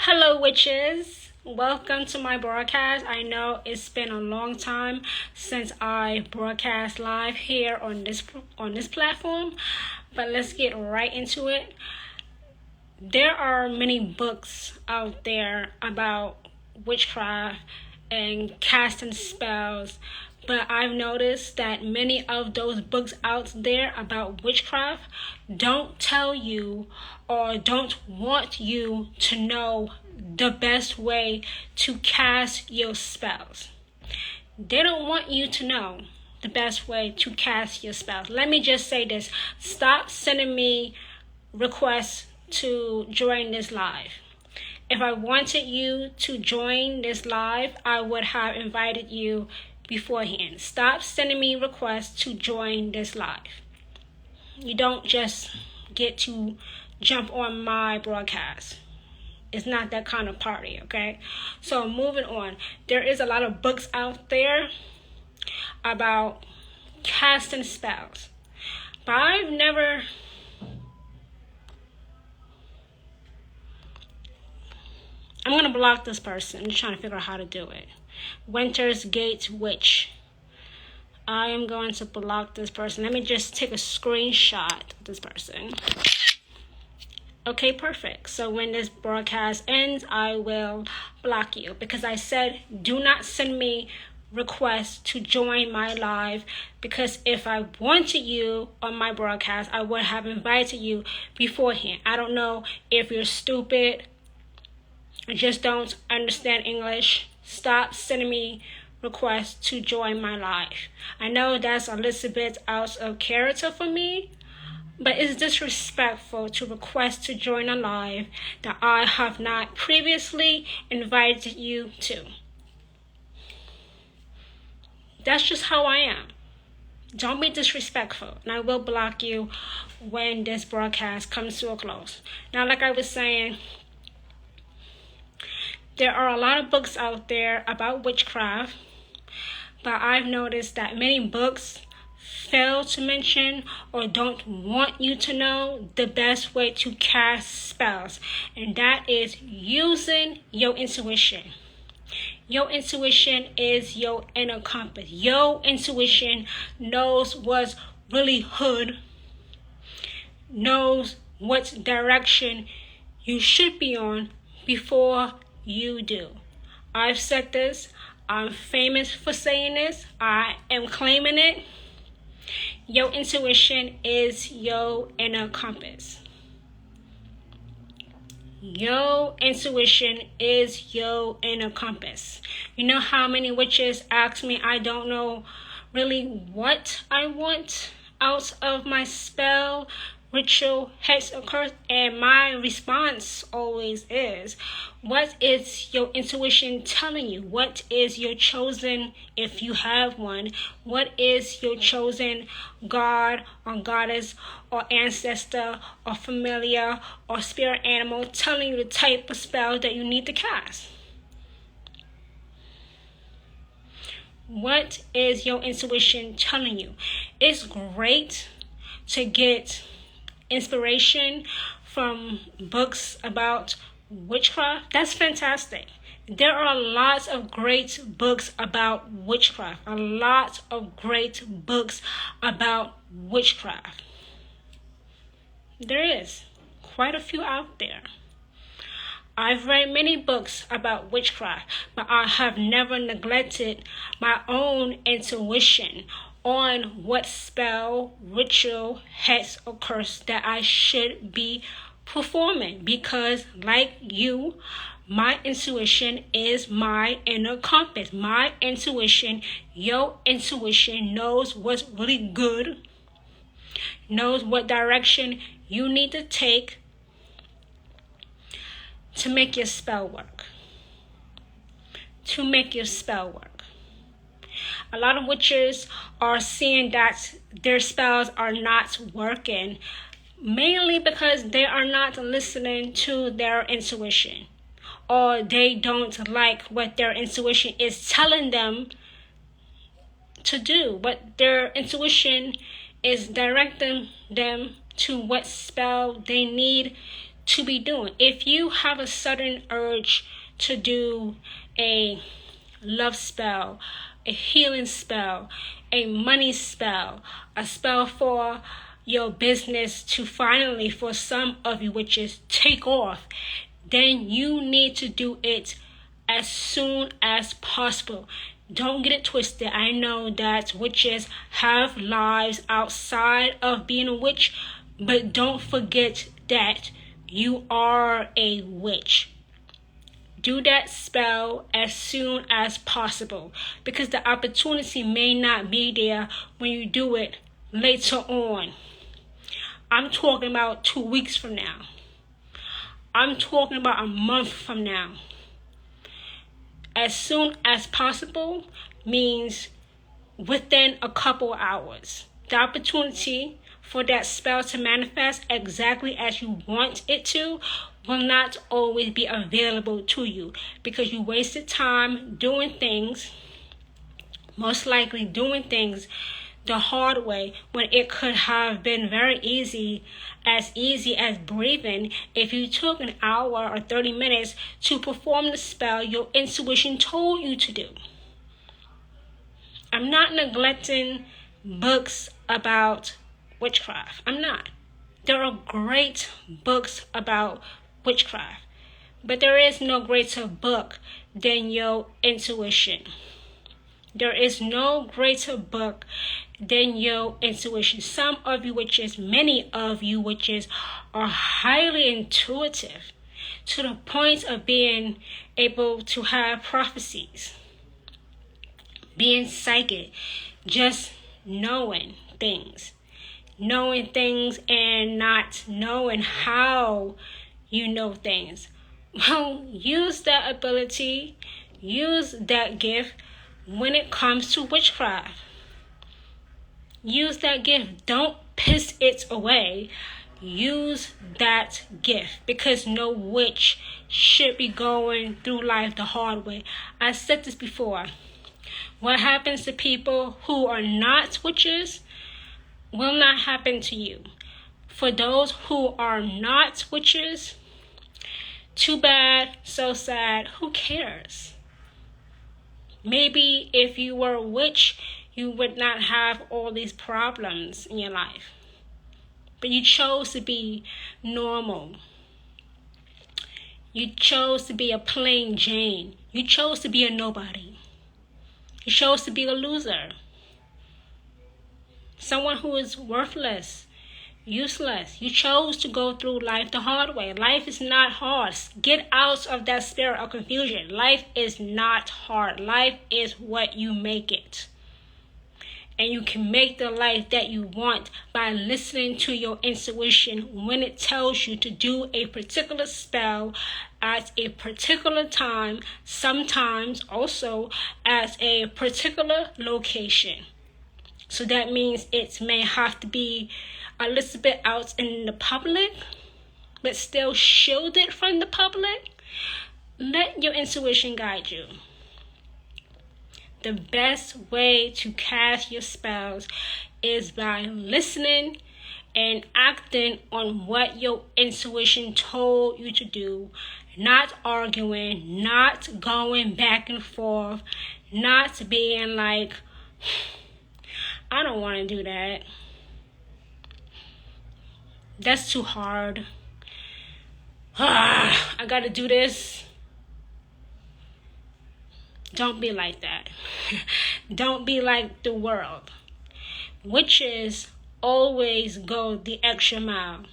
Hello, witches. Welcome to my broadcast. I know it's been a long time since I broadcast live here on this platform, but let's get right into it. There are many books out there about witchcraft and casting spells, but I've noticed that many of those books out there about witchcraft don't tell you or don't want you to know the best way to cast your spells. They don't want you to know the best way to cast your spells. Let me just say this. Stop sending me requests to join this live. If I wanted you to join this live, I would have invited you beforehand. Stop sending me requests to join this live. You don't just get to jump on my broadcast. It's not that kind of party, okay? So moving on. There is a lot of books out there about casting spells. But I'm going to block this person. I'm just trying to figure out how to do it. Winter's Gate Witch. I am going to block this person. Let me just take a screenshot of this person. Okay, perfect. So when this broadcast ends, I will block you because I said do not send me requests to join my live, because if I wanted you on my broadcast, I would have invited you beforehand. I don't know if you're stupid or just don't understand English. Stop sending me requests to join my live. I know that's a little bit out of character for me, but it's disrespectful to request to join a live that I have not previously invited you to. That's just how I am. Don't be disrespectful, and I will block you when this broadcast comes to a close. Now, like I was saying, there are a lot of books out there about witchcraft, but I've noticed that many books fail to mention or don't want you to know the best way to cast spells, and that is using your intuition. Your intuition is your inner compass. Your intuition knows what's really good, knows what direction you should be on before you do. I've said this. I'm famous for saying this. I am claiming it. Your intuition is your inner compass. Your intuition is your inner compass. You know how many witches ask me, I don't know really what I want out of my spell, ritual, hex, or curse, and my response always is, what is your intuition telling you? What is your chosen, if you have one, what is your chosen god or goddess or ancestor or familiar or spirit animal telling you the type of spell that you need to cast? What is your intuition telling you? It's great to get inspiration from books about witchcraft. That's fantastic. There are lots of great books about witchcraft. A lot of great books about witchcraft. There is quite a few out there. I've read many books about witchcraft, but I have never neglected my own intuition on what spell, ritual, hex, or curse that I should be performing, because like you, my intuition is my inner compass. My intuition, your intuition knows what's really good, knows what direction you need to take to make your spell work. To make your spell work. A lot of witches are seeing that their spells are not working, mainly because they are not listening to their intuition, or they don't like what their intuition is telling them to do. What their intuition is directing them to what spell they need to be doing. If you have a sudden urge to do a love spell, a healing spell, a money spell, a spell for your business to finally, for some of you witches, take off, then you need to do it as soon as possible. Don't get it twisted. I know that witches have lives outside of being a witch, but don't forget that you are a witch. Do that spell as soon as possible, because the opportunity may not be there when you do it later on. I'm talking about 2 weeks from now. I'm talking about a month from now. As soon as possible means within a couple hours. The opportunity for that spell to manifest exactly as you want it to will not always be available to you, because you wasted time doing things, most likely doing things the hard way, when it could have been very easy as breathing if you took an hour or 30 minutes to perform the spell your intuition told you to do. I'm not neglecting books about witchcraft. I'm not. There are great books about witchcraft, but there is no greater book than your intuition. There is no greater book than your intuition. Some of you witches, many of you witches, are highly intuitive to the point of being able to have prophecies, being psychic, just knowing things and not knowing how you know things. Well, use that ability, use that gift when it comes to witchcraft. Use that gift. Don't piss it away. Use that gift, because no witch should be going through life the hard way. I said this before. What happens to people who are not witches will not happen to you. For those who are not witches, too bad, so sad, who cares? Maybe if you were a witch, you would not have all these problems in your life. But you chose to be normal. You chose to be a plain Jane. You chose to be a nobody. You chose to be a loser. Someone who is worthless, useless. You chose to go through life the hard way. Life is not hard. Get out of that spirit of confusion. Life is not hard. Life is what you make it. And you can make the life that you want by listening to your intuition when it tells you to do a particular spell at a particular time, sometimes also at a particular location. So that means it may have to be a little bit out in the public, but still shielded from the public. Let your intuition guide you. The best way to cast your spells is by listening and acting on what your intuition told you to do, not arguing, not going back and forth, not being like, I don't want to do that. That's too hard. I got to do this. Don't be like that. Don't be like the world. Witches always go the extra mile.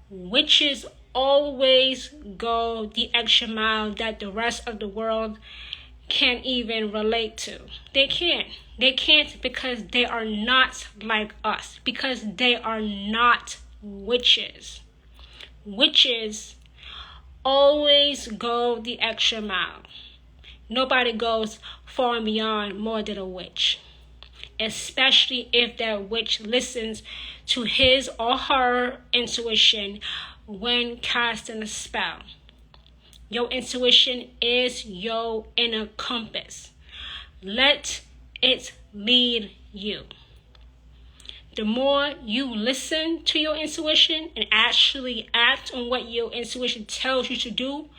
Witches always go the extra mile that the rest of the world can't even relate to. They can't. They can't because they are not like us. Because they are not witches. Witches always go the extra mile. Nobody goes far and beyond more than a witch. Especially if that witch listens to his or her intuition when casting a spell. Your intuition is your inner compass. Let it lead you. The more you listen to your intuition and actually act on what your intuition tells you to do,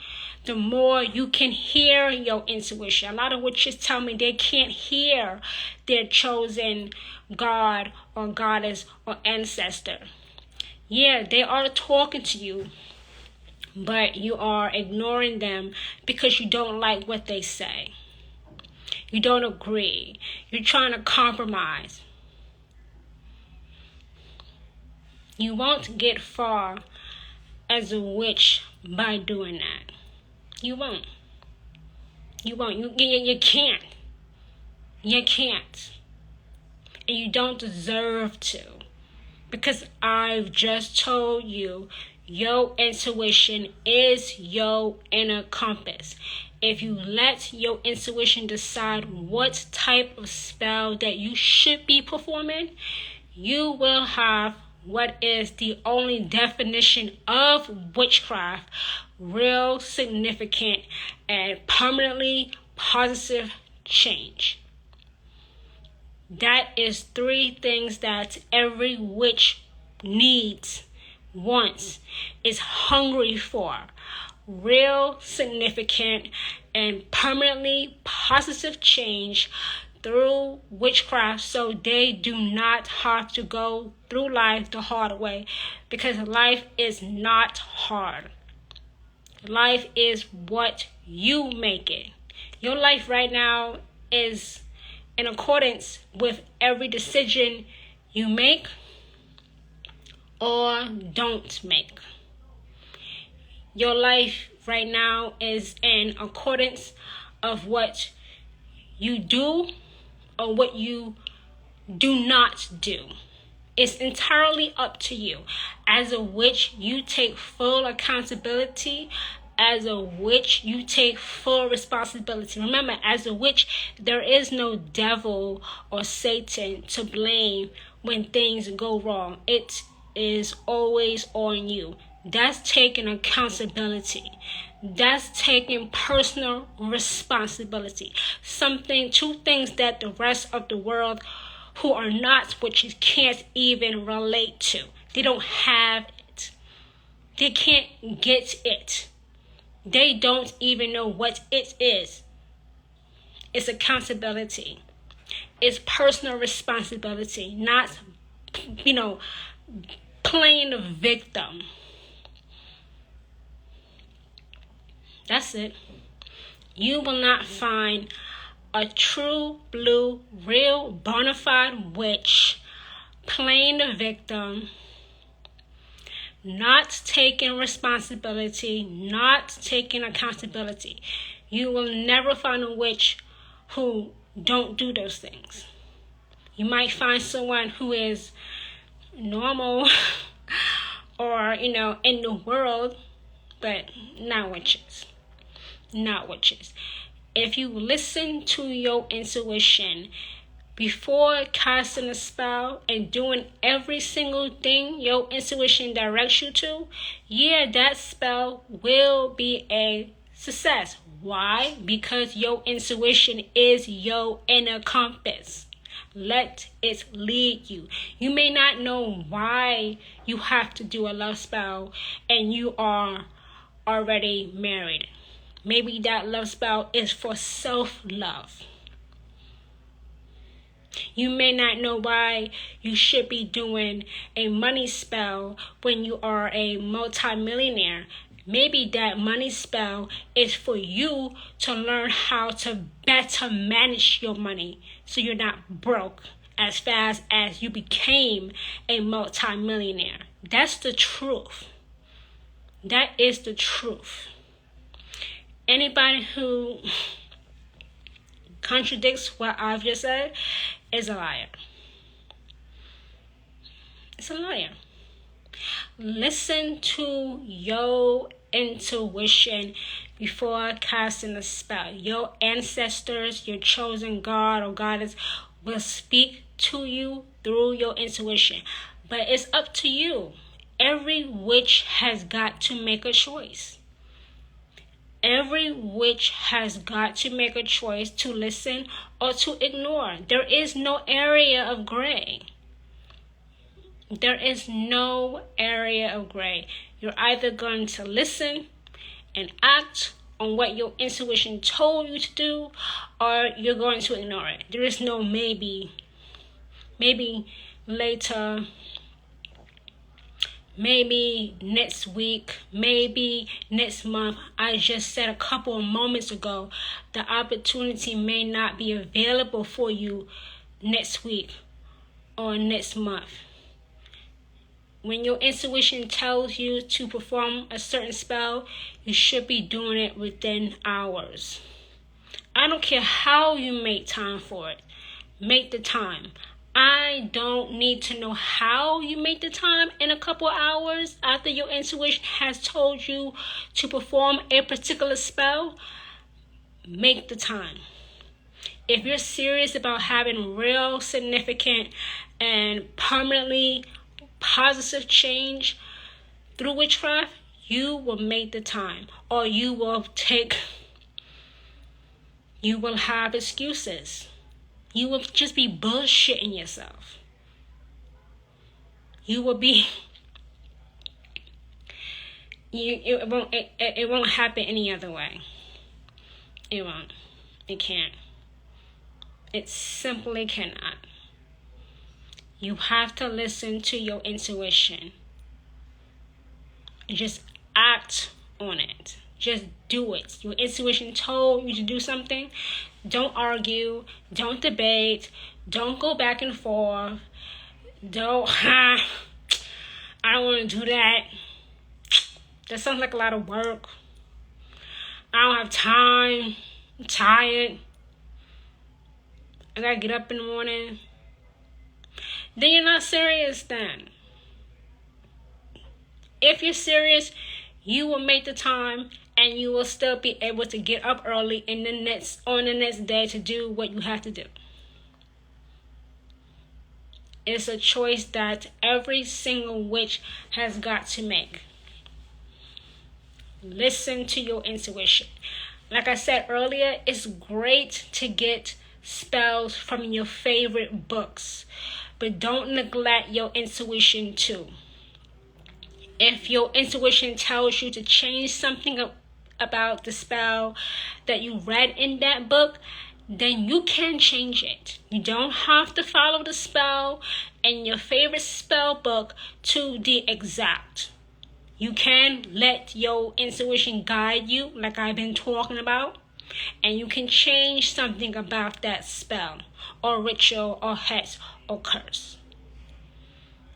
the more you can hear your intuition. A lot of witches tell me they can't hear their chosen God or goddess or ancestor. Yeah, they are talking to you, but you are ignoring them because you don't like what they say. You don't agree. You're trying to compromise. You won't get far as a witch by doing that. You won't. You won't. You can't. You can't. And you don't deserve to. Because I've just told you, your intuition is your inner compass. If you let your intuition decide what type of spell that you should be performing, you will have what is the only definition of witchcraft: real, significant, and permanently positive change. That is 3 things that every witch needs, wants, is hungry for: real, significant, and permanently positive change through witchcraft, so they do not have to go through life the hard way, because life is not hard. Life is what you make it. Your life right now is in accordance with every decision you make or don't make. Your life right now is in accordance of what you do or what you do not do. It's entirely up to you. As a witch, you take full accountability. As a witch, you take full responsibility. Remember, as a witch, there is no devil or Satan to blame when things go wrong. It is always on you. That's taking accountability. That's taking personal responsibility. 2 things that the rest of the world who are not witches can't even relate to. They don't have it. They can't get it. They don't even know what it is. It's accountability. It's personal responsibility, not, playing the victim. That's it. You will not find a true, blue, real, bona fide witch playing the victim, not taking responsibility, not taking accountability. You will never find a witch who don't do those things. You might find someone who is normal or, in the world, but not witches. Not witches. If you listen to your intuition before casting a spell and doing every single thing your intuition directs you to, that spell will be a success. Why? Because your intuition is your inner compass. Let it lead you. You may not know why you have to do a love spell and you are already married. Maybe that love spell is for self-love. You may not know why you should be doing a money spell when you are a multimillionaire. Maybe that money spell is for you to learn how to better manage your money so you're not broke as fast as you became a multimillionaire. That's the truth. That is the truth. Anybody who contradicts what I've just said is a liar. It's a liar. Listen to your intuition before casting a spell. Your ancestors, your chosen God or goddess will speak to you through your intuition. But it's up to you. Every witch has got to make a choice. Every witch has got to make a choice to listen or to ignore. There is no area of gray. There is no area of gray. You're either going to listen and act on what your intuition told you to do, or you're going to ignore it. There is no maybe later, maybe next week, maybe next month. I just said a couple of moments ago, the opportunity may not be available for you next week or next month. When your intuition tells you to perform a certain spell, you should be doing it within hours. I don't care how you make time for it. Make the time. I don't need to know how you make the time in a couple hours after your intuition has told you to perform a particular spell. Make the time. If you're serious about having real, significant, and permanently positive change through witchcraft, you will make the time, or you will have excuses. You will just be bullshitting yourself. You will be it won't happen any other way. It won't. It can't. It simply cannot. You have to listen to your intuition. Just act on it. Just do it. Your intuition told you to do something. Don't argue. Don't debate. Don't go back and forth. I don't want to do that. That sounds like a lot of work. I don't have time. I'm tired. I gotta get up in the morning. Then you're not serious then. If you're serious, you will make the time, and you will still be able to get up early on the next day to do what you have to do. It's a choice that every single witch has got to make. Listen to your intuition. Like I said earlier, it's great to get spells from your favorite books, but don't neglect your intuition too. If your intuition tells you to change something about the spell that you read in that book, then you can change it. You don't have to follow the spell in your favorite spell book to the exact. You can let your intuition guide you, like I've been talking about, and you can change something about that spell or ritual or hex or curse.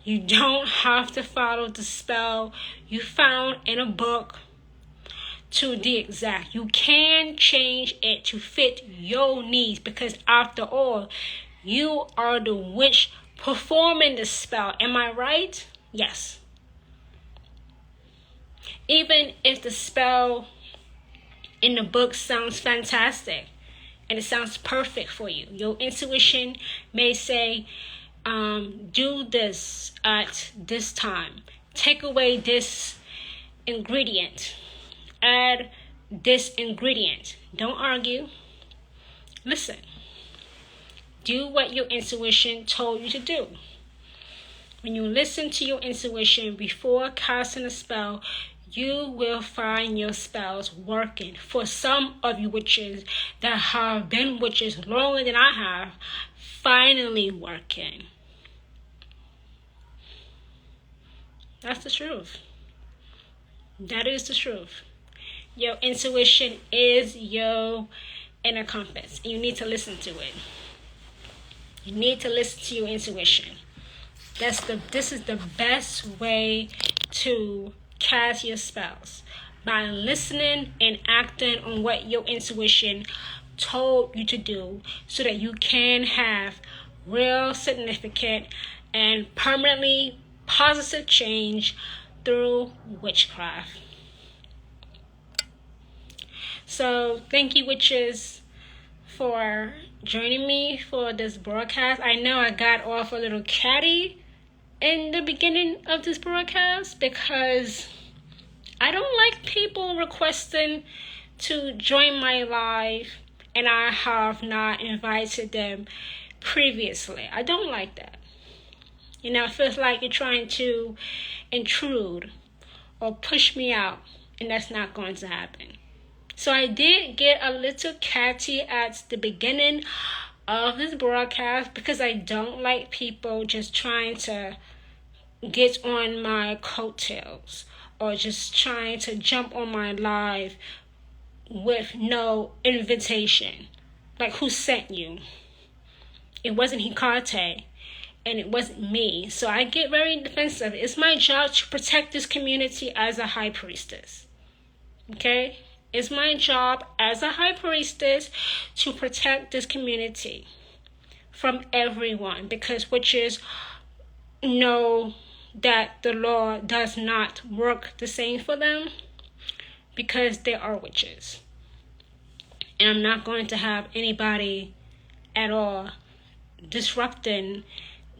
You don't have to follow the spell you found in a book to the exact. You can change it to fit your needs, because after all, you are the witch performing the spell. Am I right? Yes. Even if the spell in the book sounds fantastic and it sounds perfect for you, your intuition may say, do this at this time. Take away this ingredient. Add this ingredient. Don't argue. Listen. Do what your intuition told you to do. When you listen to your intuition before casting a spell, you will find your spells working. For some of you witches that have been witches longer than I have, finally working. That's the truth. That is the truth. Your intuition is your inner compass. You need to listen to it. You need to listen to your intuition. This is the best way to cast your spells, by listening and acting on what your intuition told you to do, so that you can have real, significant, and permanently positive change through witchcraft. So thank you, witches, for joining me for this broadcast. I know I got off a little catty in the beginning of this broadcast because I don't like people requesting to join my live and I have not invited them previously. I don't like that. It feels like you're trying to intrude or push me out, and that's not going to happen. So I did get a little catty at the beginning of this broadcast because I don't like people just trying to get on my coattails or just trying to jump on my live with no invitation. Like, who sent you? It wasn't Hikate, and it wasn't me. So I get very defensive. It's my job to protect this community as a high priestess. Okay? It's my job as a high priestess to protect this community from everyone, because witches know that the law does not work the same for them because they are witches. And I'm not going to have anybody at all disrupting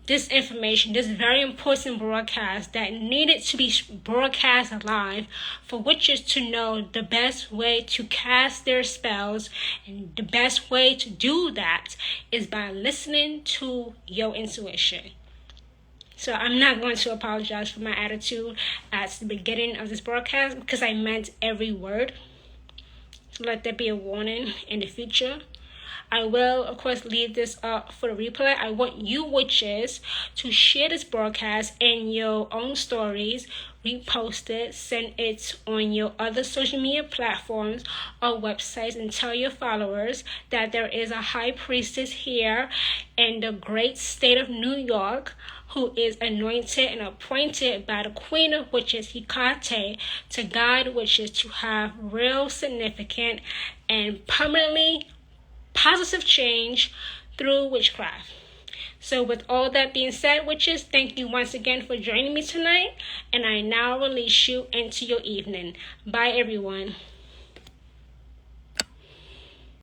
this information, this very important broadcast that needed to be broadcast live for witches to know the best way to cast their spells. And the best way to do that is by listening to your intuition. So I'm not going to apologize for my attitude at the beginning of this broadcast because I meant every word. So let there be a warning in the future. I will, of course, leave this up for the replay. I want you witches to share this broadcast in your own stories, repost it, send it on your other social media platforms or websites, and tell your followers that there is a high priestess here in the great state of New York who is anointed and appointed by the Queen of Witches, Hikate, to guide witches to have real, significant, and permanently positive change through witchcraft. So with all that being said, witches, thank you once again for joining me tonight, and I now release you into your evening. Bye, everyone.